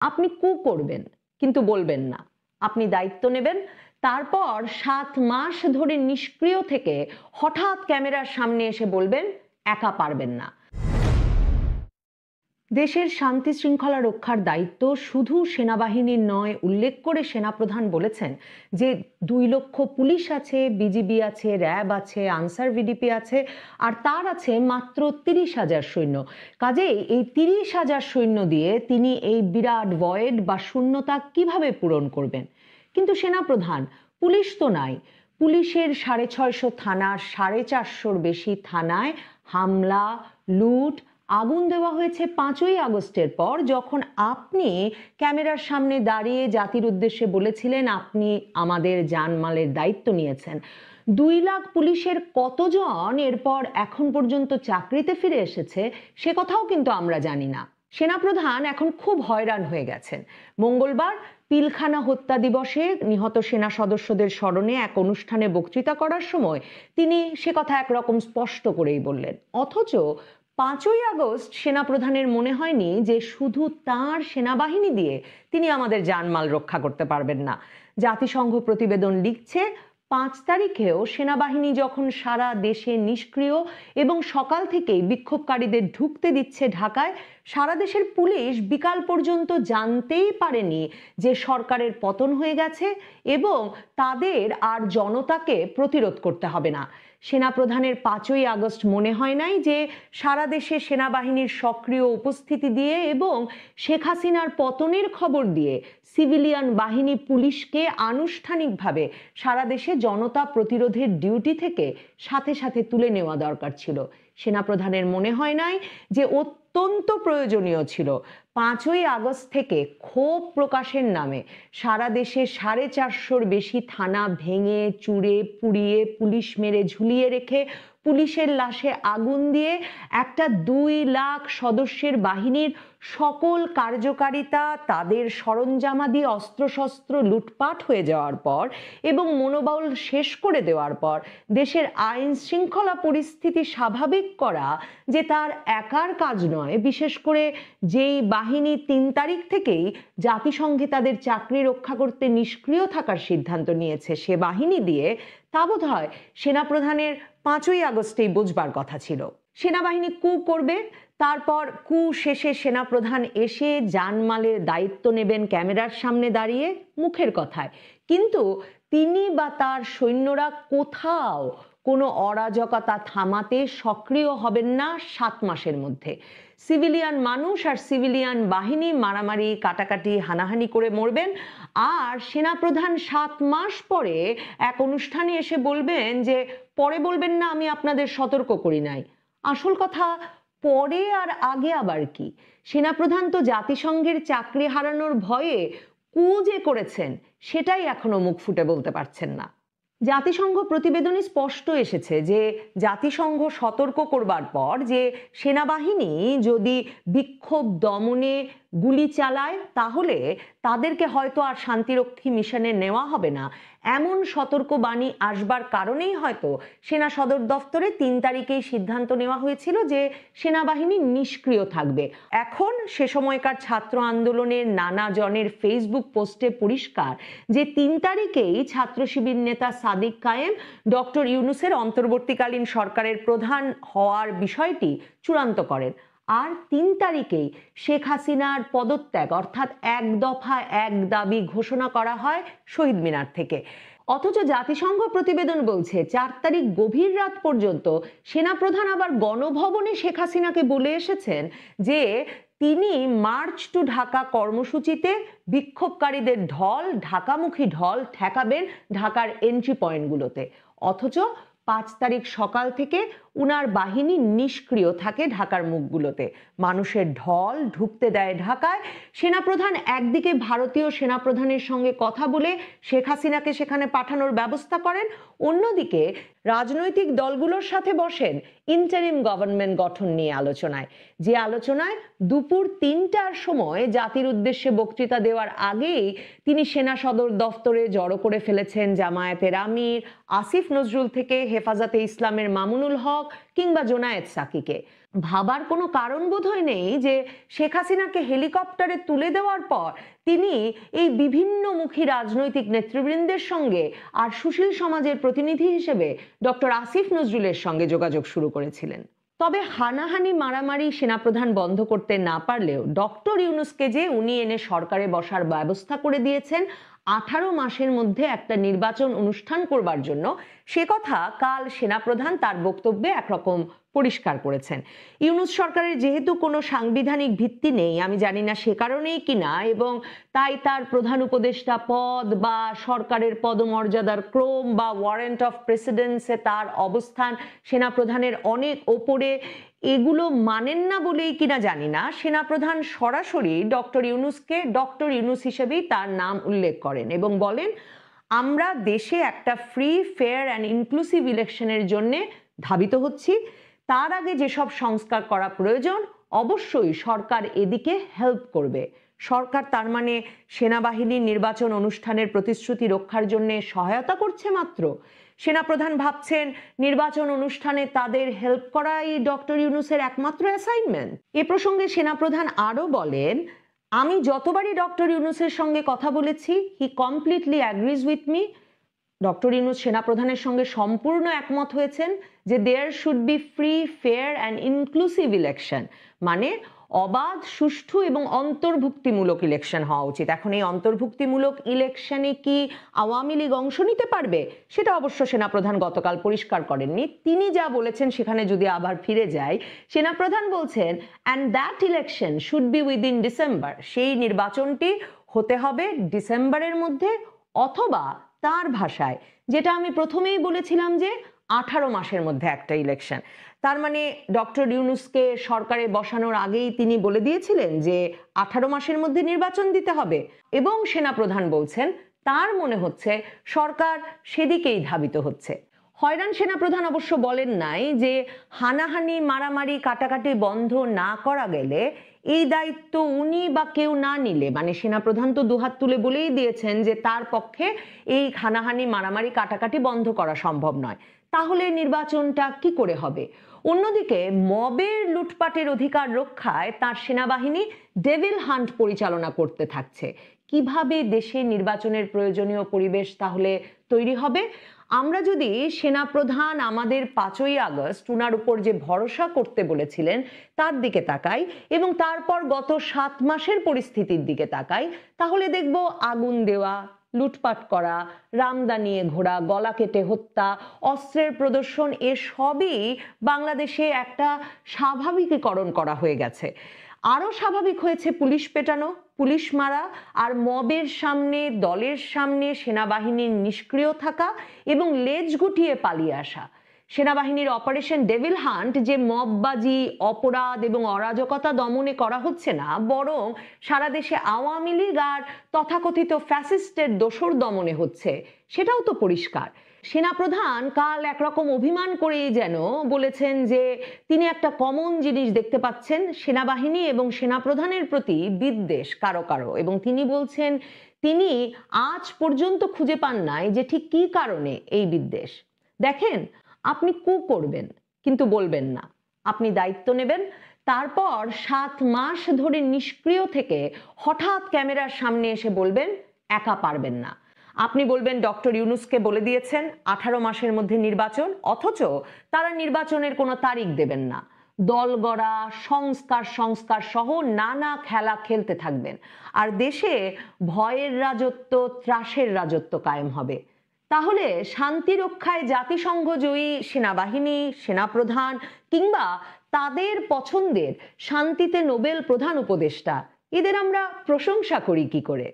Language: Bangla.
আপনি কু করবেন কিন্তু বলবেন না, আপনি দায়িত্ব নেবেন, তারপর 7 মাস ধরে নিষ্ক্রিয় থেকে হঠাৎ ক্যামেরার সামনে এসে বলবেন একা পারবেন না। দেশের শান্তি শৃঙ্খলা রক্ষার দায়িত্ব শুধু সেনাবাহিনীর নয় উল্লেখ করে সেনাপ্রধান বলেছেন যে 2 লক্ষ পুলিশ আছে, বিজিবি আছে, র্যাব আছে, আনসার ভিডিপি আছে, আর তার আছে মাত্র 30,000 সৈন্য। কাজেই এই 30,000 সৈন্য দিয়ে তিনি এই বিরাট ভয়েড বা শূন্যতা কিভাবে পূরণ করবেন? কিন্তু সেনাপ্রধান, পুলিশ তো নাই। পুলিশের 650 থানার 450-র বেশি থানায় হামলা, লুট, আগুন দেওয়া হয়েছে 5ই আগস্টের পর, যখন আপনি ক্যামেরার সামনে দাঁড়িয়ে জাতির উদ্দেশ্যে বলেছিলেন আপনি আমাদের জানমালের দায়িত্ব নিয়েছেন। 2 লাখ পুলিশের কতজন এরপর এখন পর্যন্ত চাকরিতে ফিরে এসেছে সে কথাও কিন্তু আমরা জানি না। সেনাপ্রধান এখন খুব হয়রান হয়ে গেছেন। মঙ্গলবার পিলখানা হত্যা দিবসে নিহত সেনা সদস্যদের স্মরণে এক অনুষ্ঠানে বক্তৃতা করার সময় তিনি সে কথা একরকম স্পষ্ট করেই বললেন। অথচ 5ই আগস্ট সেনাপ্রধানের মনে হয়নি যে শুধু তার সেনাবাহিনী দিয়ে তিনি আমাদের জানমাল রক্ষা করতে পারবেন না। জাতিসংঘ প্রতিবেদন লিখছে 5 তারিখেও সেনাবাহিনী যখন সারা দেশে নিষ্ক্রিয় এবং সকাল থেকেই বিক্ষোভকারীদের ঢুকতে দিচ্ছে ঢাকায়, সারা দেশের পুলিশ বিকাল পর্যন্ত জানতেই পারেনি যে সরকারের পতন হয়ে গেছে এবং তাদের আর জনতাকে প্রতিরোধ করতে হবে না। সেনাপ্রধানের 5ই আগস্ট মনে হয় নাই যে সারা দেশে সেনাবাহিনীর সক্রিয় উপস্থিতি দিয়ে এবং শেখ হাসিনার পতনের খবর দিয়ে সিভিলিয়ান বাহিনী পুলিশকে আনুষ্ঠানিকভাবে সারা দেশে জনতা প্রতিরোধের ডিউটি থেকে সাথে সাথে তুলে নেওয়া দরকার ছিল। সেনাপ্রধানের মনে হয় নাই যে অত্যন্ত প্রয়োজনীয় ছিল 5ই আগস্ট থেকে ক্ষোভ প্রকাশের নামে সারা দেশে 450-র বেশি থানা ভেঙে চুরে পুড়িয়ে পুলিশ মেরে ঝুলিয়ে রেখে পুলিশের লাশে আগুন দিয়ে একটা 2 লাখ সদস্যের বাহিনীর সকল কার্যকারিতা, তাদের সরঞ্জামাদি অস্ত্রশস্ত্র লুটপাট হয়ে যাওয়ার পর এবং মনোবল শেষ করে দেওয়ার পর দেশের আইন শৃঙ্খলা পরিস্থিতি স্বাভাবিক করা যে তার একার কাজ নয়। বিশেষ করে যেই বাহিনী 3 তারিখ থেকেই জাতিসংঘে তাদের চাকরি রক্ষা করতে নিষ্ক্রিয় থাকার সিদ্ধান্ত নিয়েছে সে বাহিনী দিয়ে, তা বোধহয় সেনাপ্রধানের 5ই আগস্টেই বুঝবার কথা ছিল। সেনাবাহিনী কু করবে, তারপর কু শেষে সেনাপ্রধান এসে জানমালের দায়িত্ব নেবেন ক্যামেরার সামনে দাঁড়িয়ে মুখের কথায়, কিন্তু তিনি বা তার সৈন্যরা কোথাও কোনো অরাজকতা থামাতে সক্রিয় হবেন না 7 মাসের মধ্যে। সিভিলিয়ান মানুষ আর সিভিলিয়ান বাহিনী মারামারি কাটাকাটি হানাহানি করে মরবেন, আর সেনাপ্রধান 7 মাস পরে এক অনুষ্ঠানে এসে বলবেন যে পরে বলবেন না আমি আপনাদের সতর্ক করি নাই। আসল কথা, পরে আর আগে আবার কি? সেনাপ্রধান তো জাতিসংঘের চাকরি হারানোর ভয়ে কু যে করেছেন সেটাই এখনো মুখ ফুটে বলতে পারছেন না। জাতিসংঘ প্রতিবেদনে স্পষ্ট এসেছে যে জাতিসংঘ সতর্ক করবার পর যে সেনাবাহিনী যদি বিক্ষোভ দমনে গুলি চালায় তাহলে তাদেরকে হয়তো আর শান্তিরক্ষী মিশনে নেওয়া হবে না, এমন সতর্কবাণী আসবার কারণেই হয়তো সেনা সদর দফতরে 3 তারিখেই সিদ্ধান্ত নেওয়া হয়েছিল যে সেনাবাহিনী নিষ্ক্রিয় থাকবে। এখন সে সময়কার ছাত্র আন্দোলনের নানা জনের ফেসবুক পোস্টে পরিষ্কার যে 3 তারিখেই ছাত্র শিবির নেতা সাদিক কায়েম ডক্টর ইউনূসের অন্তর্বর্তীকালীন সরকারের প্রধান হওয়ার বিষয়টি চূড়ান্ত করেন, আর 3 তারিখেই শেখ হাসিনার পদত্যাগ অর্থাৎ 1 দফা 1 দাবি ঘোষণা করা হয় শহীদ মিনার থেকে। অথচ জাতিসংঘ প্রতিবেদন বলছে 4 তারিখ গভীর রাত পর্যন্ত সেনাপ্রধান আবার গণভবনে শেখ হাসিনাকে বলে এসেছেন যে তিনি মার্চ টু ঢাকা কর্মসূচিতে বিক্ষোভকারীদের ঢল, ঢাকামুখী ঢল ঠেকাবেন ঢাকার এন্ট্রি পয়েন্টগুলোতে। অথচ 5 তারিখ সকাল থেকে উনার বাহিনী নিষ্ক্রিয় থাকে ঢাকার মুখগুলোতে, মানুষের ঢল ঢুকতে দেয় ঢাকায়। সেনাপ্রধান একদিকে ভারতীয় সেনাপ্রধানের সঙ্গে কথা বলে শেখ হাসিনাকে সেখানে পাঠানোর ব্যবস্থা করেন, অন্যদিকে রাজনৈতিক দলগুলোর সাথে বসেন ইন্টারিম গভর্নমেন্ট গঠন নিয়ে আলোচনায়, যে আলোচনায় দুপুর 3টার সময় জাতির উদ্দেশ্যে বক্তৃতা দেওয়ার আগেই তিনি সেনা সদর দফতরে জড়ো করে ফেলেছেন জামায়াতের আমির, আসিফ নজরুল থেকে হেফাজতে ইসলামের মামুনুল হক কিংবা জোনায়েদ সাকিকে। ভাবার কোনো কারণ বোধহয় নেই যে শেখ হাসিনাকে হেলিকপ্টারে তুলে দেওয়ার পর তিনি এই বিভিন্নমুখী রাজনৈতিক নেতৃবৃন্দের সঙ্গে আর সুশীল সমাজের প্রতিনিধি হিসেবে ডক্টর আসিফ নজরুলের সঙ্গে যোগাযোগ শুরু করেছিলেন। তবে হানাহানি মারামারি সেনাপ্রধান বন্ধ করতে না পারলেও ডক্টর ইউনূসকে যে উনি এনে সরকারে বসার ব্যবস্থা করে দিয়েছেন 18 মাসের মধ্যে একটা নির্বাচন অনুষ্ঠান করবার জন্য, সে কথা কাল সেনাপ্রধান তার বক্তব্যে একরকম পরিষ্কার করেছেন। ইউনূস সরকারের যেহেতু কোনো সাংবিধানিক ভিত্তি নেই, আমি জানি না সে কারণেই কিনা, এবং তাই তার প্রধান উপদেষ্টা পদ বা সরকারের পদমর্যাদার ক্রম বা ওয়ারেন্ট অফ প্রেসিডেন্সে তার অবস্থান সেনাপ্রধানের অনেক ওপরে, এগুলো মানেন না বলেই কিনা জানি না, সেনাপ্রধান সরাসরি ডক্টর ইউনূসকে ডক্টর ইউনূস হিসেবেই তার নাম উল্লেখ করেন এবং বলেন, আমরা দেশে একটা ফ্রি, ফেয়ার অ্যান্ড ইনক্লুসিভ ইলেকশনের জন্য ধাবিত হচ্ছি। তার আগে যেসব সংস্কার করা প্রয়োজন অবশ্যই সরকার এদিকে হেল্প করবে। সরকার তার মানে সেনাবাহিনীর নির্বাচন অনুষ্ঠানের প্রতিশ্রুতি রক্ষার জন্য সহায়তা করছে মাত্র। সেনাপ্রধান ভাবছেন নির্বাচন অনুষ্ঠানে তাদের হেল্প করাই ডক্টর ইউনূসের একমাত্র অ্যাসাইনমেন্ট। এ প্রসঙ্গে সেনাপ্রধান আরও বলেন, আমি যতবারই ডক্টর ইউনূসের সঙ্গে কথা বলেছি, he completely agrees with me. Doctor Yunus সেনাপ্রধানের সঙ্গে সম্পূর্ণ একমত হয়েছেন যে there should be free, fair and inclusive election, মানে অবাধ, সুষ্ঠু এবং অন্তর্ভুক্তিমূলক ইলেকশন হওয়া উচিত। এখন এই অন্তর্ভুক্তিমূলক ইলেকশনে কি আওয়ামী লীগ অংশ নিতে পারবে, সেটা অবশ্য সেনাপ্রধান গতকাল পরিষ্কার করেননি। তিনি যা বলেছেন সেখানে যদি আবার ফিরে যাই, সেনাপ্রধান বলছেন and that election should be within December, সেই নির্বাচনটি হতে হবে ডিসেম্বরের মধ্যে, অথবা তার ভাষায় যেটা আমি প্রথমেই বলেছিলাম যে 18 মাসের মধ্যে একটা ইলেকশন। তার মানে ডক্টর ইউনূসকে সরকারে বসানোর আগেই তিনি বলে দিয়েছিলেন যে 18 মাসের মধ্যে নির্বাচন দিতে হবে, এবং সেনাপ্রধান বলছেন তার মনে হচ্ছে সরকার সেদিকেই ধাবিত হচ্ছে। হয়রান সেনাপ্রধান অবশ্য বলেন নাই যে হানাহানি মারামারি কাটাকাটি বন্ধ না করা গেলে এই দায়িত্ব উনি বা কেউ না নিলে, মানে সেনাপ্রধান তো দুহাত তুলে বলেই দিয়েছেন যে তার পক্ষে এই হানাহানি মারামারি কাটাকাটি বন্ধ করা সম্ভব নয়, তাহলে নির্বাচনটা কি করে হবে? অন্যদিকে মবের লুটপাটের অধিকার রক্ষায় তার সেনাবাহিনী ডেভিল হান্ট পরিচালনা করতে থাকছে। কিভাবে দেশে নির্বাচনের প্রয়োজনীয় পরিবেশ তাহলে তৈরি হবে? আমরা যদি সেনাপ্রধান আমাদের 5ই আগস্ট উনার উপর যে ভরসা করতে বলেছিলেন তার দিকে তাকাই, এবং তারপর গত 7 মাসের পরিস্থিতির দিকে তাকাই, তাহলে দেখব আগুন দেওয়া, লুটপাট করা, রামদা নিয়ে ঘোরা, গলা কেটে হত্যা, অস্ত্রের প্রদর্শন, এসবই বাংলাদেশে একটা স্বাভাবিকীকরণ করা হয়ে গেছে। আরো স্বাভাবিক হয়েছে পুলিশ পেটানো, পুলিশ মারা, আর মবের সামনে, দলের সামনে সেনাবাহিনীর নিষ্ক্রিয় থাকা এবং লেজ গুটিয়ে পালিয়ে আসা। সেনাবাহিনীর অপারেশন ডেভিল হান্ট যে মববাজি, অপরাধ এবং অরাজকতা দমনে করা হচ্ছে না, বরং সারা দেশে আওয়ামী লীগ আর তথাকথিত ফ্যাসিস্টের দোসর দমনে হচ্ছে, সেটাও তো পরিষ্কার। সেনাপ্রধান কাল একরকম অভিমান করেই যেন বলেছেন যে তিনি একটা কমন জিনিস দেখতে পাচ্ছেন, সেনাবাহিনী এবং সেনাপ্রধানের প্রতি বিদ্বেষ কারো কারো, এবং তিনি বলছেন তিনি আজ পর্যন্ত খুঁজে পান নাই যে ঠিক কী কারণে এই বিদ্বেষ। দেখেন, আপনি কু করবেন কিন্তু বলবেন না, আপনি দায়িত্ব নেবেন, তারপর 7 মাস ধরে নিষ্ক্রিয় থেকে হঠাৎ ক্যামেরার সামনে এসে বলবেন একা পারবেন না। আপনি বলবেন ডক্টর ইউনূসকে বলে দিয়েছেন 18 মাসের মধ্যে নির্বাচন, অথচ তারা নির্বাচনের কোনো তারিখ দেবেন না। দল গড়া, সংস্কার সহ নানা খেলা খেলতে থাকবেন, আর দেশে ভয়ের রাজত্ব, ত্রাসের রাজত্ব কায়েম হবে। তাহলে শান্তি রক্ষায় জাতিসংঘ জয়ী সেনাবাহিনী, সেনাপ্রধান কিংবা তাদের পছন্দের শান্তিতে নোবেল প্রধান উপদেষ্টা, এদের আমরা প্রশংসা করি কি করে?